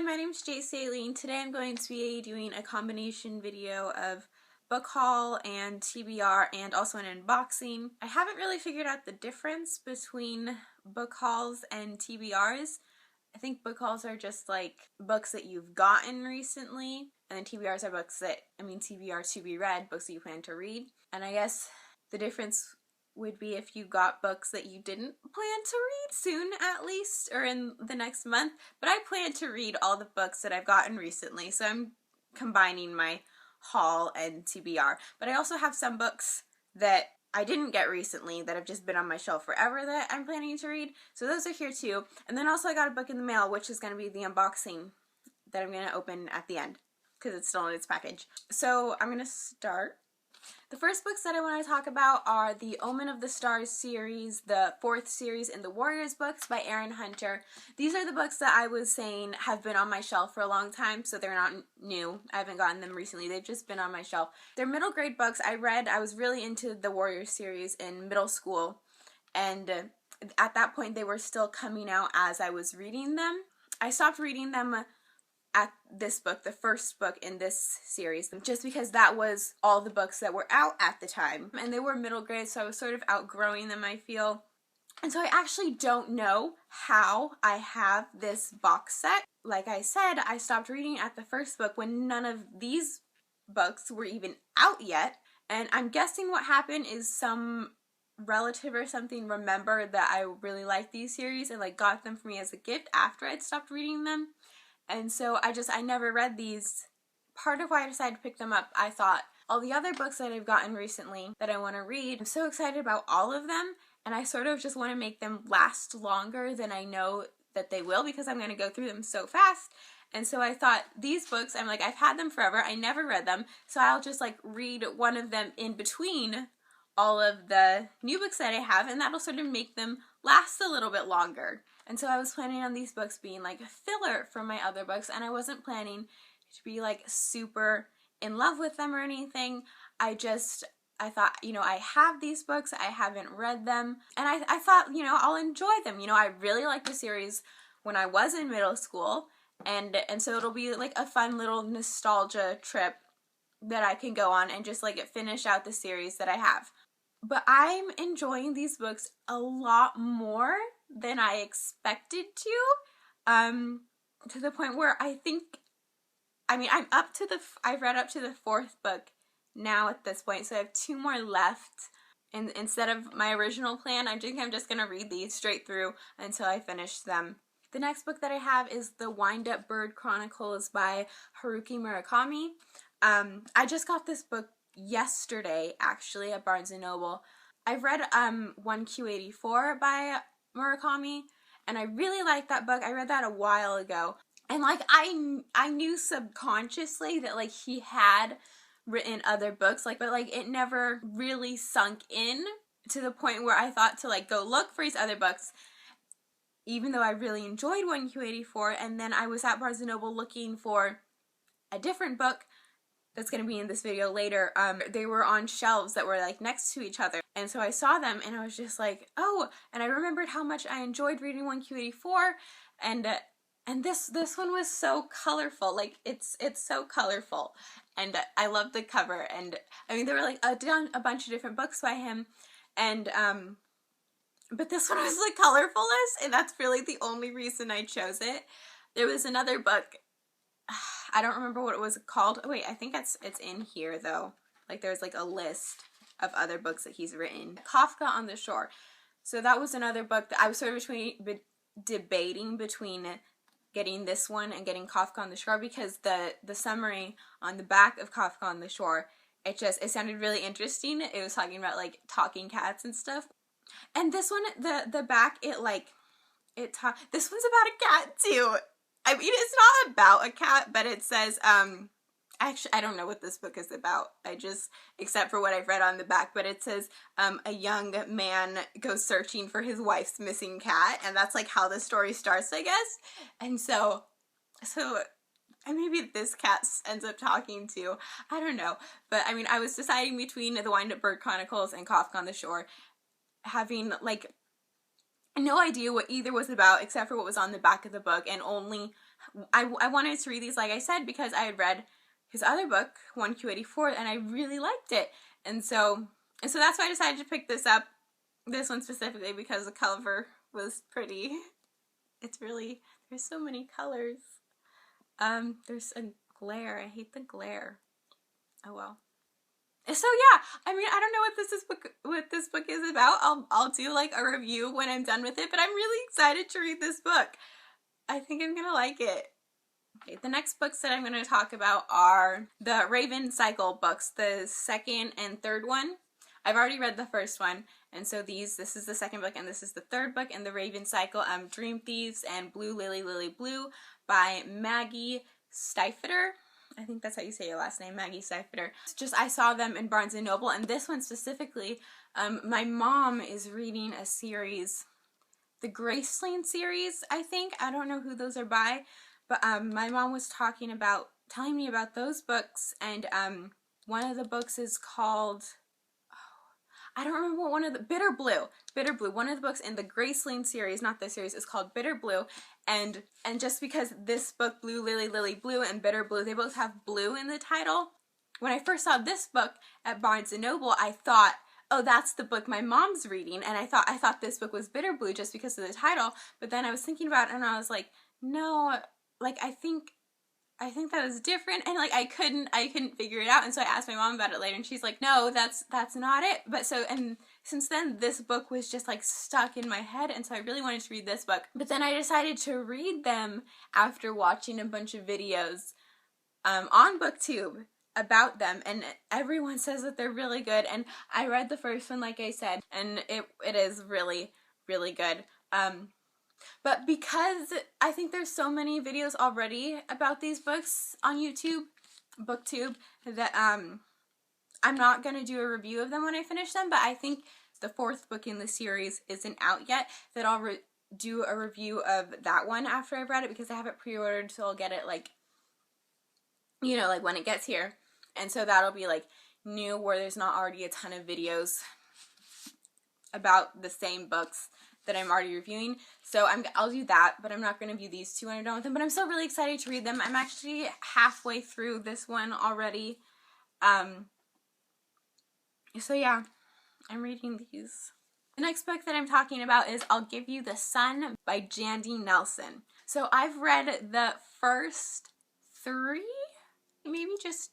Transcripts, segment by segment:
everyone, my name is J. Today I'm going to be doing a combination video of book haul and TBR and also an unboxing. I haven't really figured out the difference between book hauls and TBRs. I think book hauls are just like books that you've gotten recently, and then TBRs are books that, TBR to be read, books that you plan to read. And I guess the difference would be if you got books that you didn't plan to read soon, at least, or in the next month. But I plan to read all the books that I've gotten recently, so I'm combining my haul and TBR. But I also have some books that I didn't get recently that have just been on my shelf forever that I'm planning to read, so those are here too. And then also I got a book in the mail, which is going to be the unboxing that I'm going to open at the end, because it's still in its package. So I'm going to start. The first books that I want to talk about are the Omen of the Stars series, the 4th series in the Warriors books by Erin Hunter. These are the books that I was saying have been on my shelf for a long time, so they're not new. I haven't gotten them recently. They've just been on my shelf. They're middle grade books. I was really into the Warriors series in middle school, and at that point they were still coming out as I was reading them. I stopped reading them at this book, the first book in this series, just because that was all the books that were out at the time, and they were middle grade, so I was sort of outgrowing them, I feel. And so I actually don't know how I have this box set. Like I said, I stopped reading at the first book when none of these books were even out yet, and I'm guessing what happened is some relative or something remembered that I really liked these series and like got them for me as a gift after I'd stopped reading them. And so I never read these. Part of why I decided to pick them up, I thought, all the other books that I've gotten recently that I want to read, I'm so excited about all of them, and I sort of just want to make them last longer than I know that they will, because I'm going to go through them so fast. And so I thought, these books, I'm like, I've had them forever, I never read them, so I'll just like read one of them in between all of the new books that I have, and that'll sort of make them last a little bit longer. And so I was planning on these books being like a filler for my other books, and I wasn't planning to be like super in love with them or anything. I thought, I have these books, I haven't read them, and I thought, I'll enjoy them. I really liked the series when I was in middle school, and so it'll be like a fun little nostalgia trip that I can go on and just like finish out the series that I have. But I'm enjoying these books a lot more than I expected to the point where I've read up to the 4th book now at this point, so I have 2 more left, and instead of my original plan, I think I'm just going to read these straight through until I finish them. The next book that I have is the Wind-Up Bird Chronicles by Haruki Murakami. I just got this book yesterday, actually, at Barnes & Noble. I've read 1Q84 by Murakami, and I really liked that book. I read that a while ago, and like I knew subconsciously that like he had written other books, but like it never really sunk in to the point where I thought to like go look for his other books, even though I really enjoyed 1Q84. And then I was at Barnes & Noble looking for a different book that's going to be in this video later. They were on shelves that were like next to each other, and so I saw them and I was just like, oh, and I remembered how much I enjoyed reading 1Q84, and this one was so colorful. Like it's so colorful, and I love the cover. And there were like a bunch of different books by him, and but this one was the colorfulest, and that's really the only reason I chose it. There was another book, I don't remember what it was called. Oh, wait, I think it's in here though. Like there's like a list of other books that he's written. Kafka on the Shore. So that was another book that I was sort of debating between getting this one and getting Kafka on the Shore, because the summary on the back of Kafka on the Shore, it sounded really interesting. It was talking about like talking cats and stuff. And this one, the back, this one's about a cat too. It's not about a cat, but it says, actually, I don't know what this book is about, except for what I've read on the back, but it says, a young man goes searching for his wife's missing cat, and that's, like, how the story starts, I guess. And so, maybe this cat ends up talking to, I don't know, but, I was deciding between the Wind-Up Bird Chronicles and Kafka on the Shore, having, like, no idea what either was about except for what was on the back of the book, and only I wanted to read these, like I said, because I had read his other book, 1Q84, and I really liked it. And so that's why I decided to pick this up, this one specifically, because the cover was pretty. It's really, there's so many colors. There's a glare. I hate the glare. Oh well. So yeah, I mean, I don't know what this book is about. I'll do like a review when I'm done with it, but I'm really excited to read this book. I think I'm gonna like it. Okay, the next books that I'm going to talk about are the Raven Cycle books, the second and third one. I've already read the first one, and so this is the second book, and this is the third book in the Raven Cycle, Dream Thieves and Blue Lily Lily Blue by Maggie Stiefvater. I think that's how you say your last name, Maggie Stiefvater. It's just, I saw them in Barnes & Noble, and this one specifically, my mom is reading a series, the Graceland series, I think. I don't know who those are by, but my mom was telling me about those books, and one of the books is called, I don't remember what one of the, Bitter Blue. One of the books in the Graceland series, not this series, is called Bitter Blue, and just because this book, Blue Lily Lily Blue and Bitter Blue, they both have blue in the title, when I first saw this book at Barnes & Noble, I thought, oh, that's the book my mom's reading, and I thought this book was Bitter Blue just because of the title, but then I was thinking about it, and I was like, no, like, I think that was different, and like I couldn't figure it out, and so I asked my mom about it later, and she's like, no, that's not it. But so, and since then this book was just like stuck in my head, and so I really wanted to read this book. But then I decided to read them after watching a bunch of videos on BookTube about them, and everyone says that they're really good, and I read the first one, like I said, and it is really, really good. But because I think there's so many videos already about these books on YouTube, BookTube, that I'm not going to do a review of them when I finish them, but I think the fourth book in the series isn't out yet, that I'll do a review of that one after I've read it, because I have it pre-ordered, so I'll get it like, you know, like when it gets here. And so that'll be like new, where there's not already a ton of videos about the same books that I'm already reviewing. So I'll do that, but I'm not going to view these two when I'm done with them. But I'm still really excited to read them. I'm actually halfway through this one already. So yeah, I'm reading these. The next book that I'm talking about is I'll Give You the Sun by Jandy Nelson. So I've read the first 3, maybe just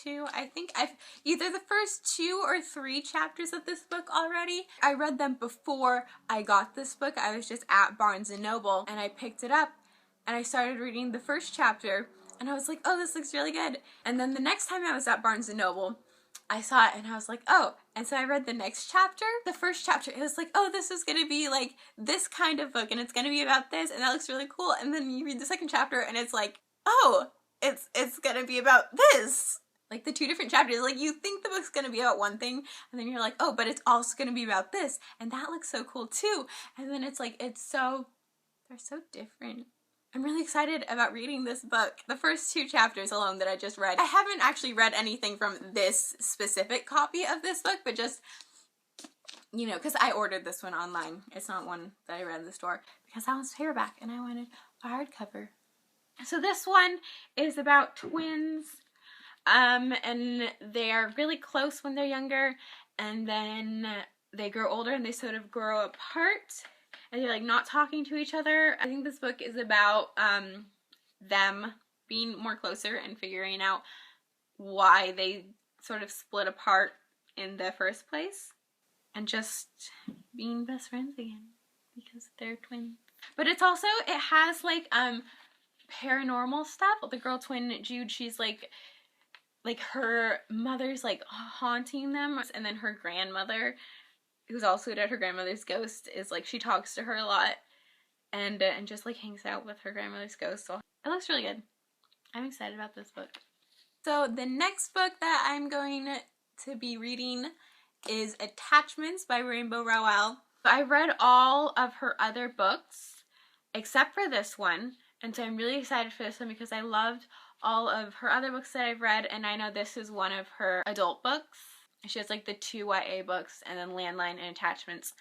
2. I think I've either the first 2 or 3 chapters of this book already. I read them before I got this book. I was just at Barnes & Noble, and I picked it up, and I started reading the first chapter, and I was like, oh, this looks really good. And then the next time I was at Barnes & Noble, I saw it, and I was like, oh. And so I read the next chapter. The first chapter, it was like, oh, this is going to be like this kind of book, and it's going to be about this, and that looks really cool. And then you read the second chapter, and it's like, oh, it's going to be about this. Like the 2 different chapters, like you think the book's going to be about one thing, and then you're like, oh, but it's also going to be about this, and that looks so cool too. And then it's like, they're so different. I'm really excited about reading this book. The first 2 chapters alone that I just read, I haven't actually read anything from this specific copy of this book, but just, you know, because I ordered this one online. It's not one that I read in the store, because that was paperback, and I wanted a hardcover. So this one is about twins. And they're really close when they're younger, and then they grow older and they sort of grow apart, and they're like not talking to each other. I think this book is about them being more closer and figuring out why they sort of split apart in the first place, and just being best friends again because they're twins. But it has like paranormal stuff. The girl twin Jude, she's like her mother's like haunting them, and then her grandmother, who's also at her grandmother's ghost, is like, she talks to her a lot, and just like hangs out with her grandmother's ghost. So it looks really good. I'm excited about this book. So the next book that I'm going to be reading is Attachments by Rainbow Rowell. I read all of her other books except for this one, and so I'm really excited for this one because I loved all of her other books that I've read, and I know this is one of her adult books. She has like the 2 YA books, and then Landline and Attachments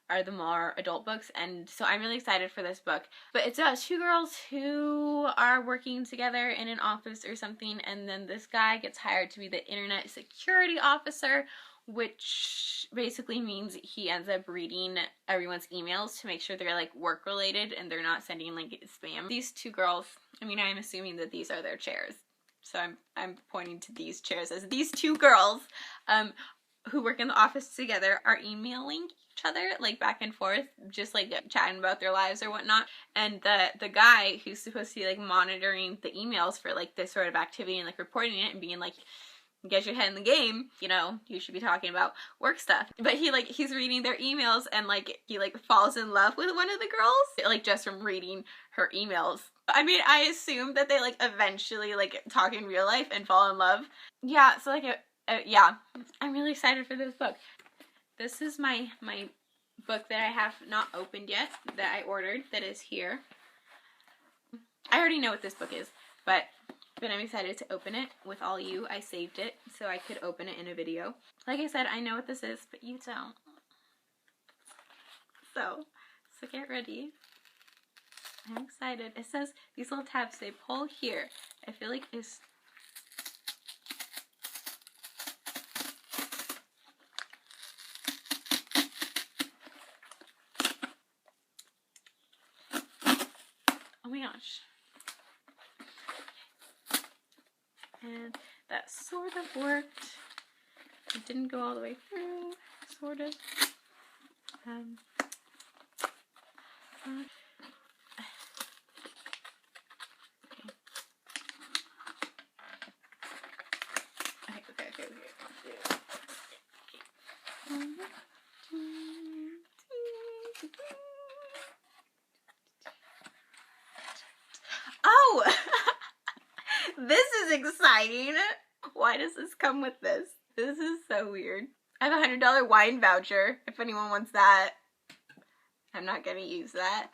are the more adult books, and so I'm really excited for this book. But it's about two girls who are working together in an office or something, and then this guy gets hired to be the internet security officer, which basically means he ends up reading everyone's emails to make sure they're like work related and they're not sending like spam. These two girls, I mean, I'm assuming that these are their chairs, so I'm pointing to these chairs as these two girls who work in the office together are emailing each other like back and forth, just like chatting about their lives or whatnot. And the guy who's supposed to be like monitoring the emails for like this sort of activity and like reporting it and being like, get your head in the game, you know, you should be talking about work stuff. But he's reading their emails and like he like falls in love with one of the girls, like just from reading her emails. I mean, I assume that they like eventually like talk in real life and fall in love. Yeah, so like yeah, I'm really excited for this book. This is my book that I have not opened yet, that I ordered, that is here. I already know what this book is, but I'm excited to open it with all you. I saved it so I could open it in a video. Like I said, I know what this is, but you don't. So get ready. I'm excited. It says, these little tabs say pull here. I feel like it's... Oh my gosh. And that sort of worked. It didn't go all the way through, sort of. Okay. Oh! This is exciting. Why does this come with this? This is so weird. I have a $100 wine voucher if anyone wants that. I'm not gonna use that.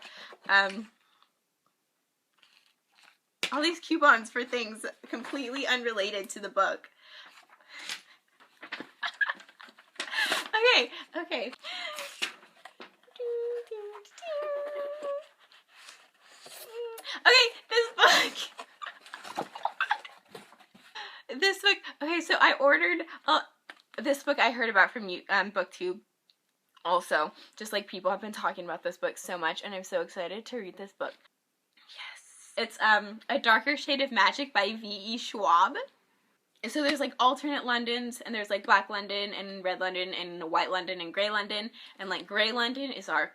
All these coupons for things completely unrelated to the book. Okay. Okay, this book. Okay, so I ordered this book I heard about from you, BookTube. Also, just like people have been talking about this book so much, and I'm so excited to read this book. Yes, it's A Darker Shade of Magic by V.E.Schwab. So there's like alternate Londons, and there's like Black London and Red London and White London and Grey London, and like Grey London is our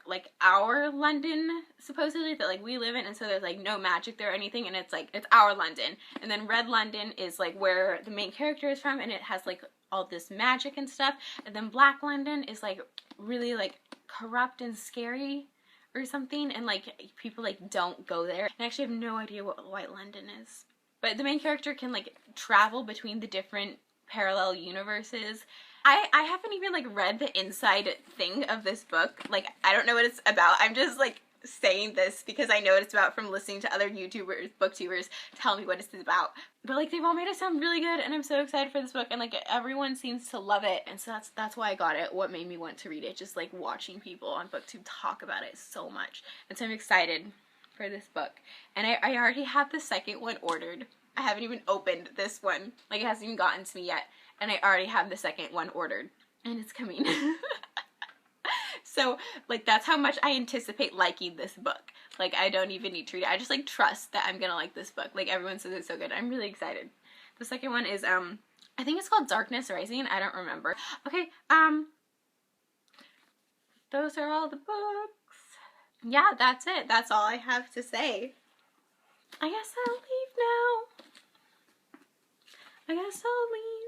London supposedly that like we live in, and so there's like no magic there or anything, and it's like it's our London. And then Red London is like where the main character is from, and it has like all this magic and stuff. And then Black London is like really like corrupt and scary or something, and like people like don't go there. And I actually have no idea what White London is. But the main character can like travel between the different parallel universes. I haven't even like read the inside thing of this book. Like I don't know what it's about. I'm just like saying this because I know what it's about from listening to other YouTubers, booktubers tell me what it's about. But like they've all made it sound really good, and I'm so excited for this book, and like everyone seems to love it, and so that's why I got it. What made me want to read it, just like watching people on BookTube talk about it so much. And so I'm excited for this book. And I already have the second one ordered. I haven't even opened this one. Like it hasn't even gotten to me yet. And I already have the second one ordered. And it's coming. So like that's how much I anticipate liking this book. Like I don't even need to read it. I just like trust that I'm gonna like this book. Like everyone says it's so good. I'm really excited. The second one is I think it's called Darkness Rising. I don't remember. Okay, those are all the books. Yeah, that's it. That's all I have to say. I guess I'll leave now. I guess I'll leave.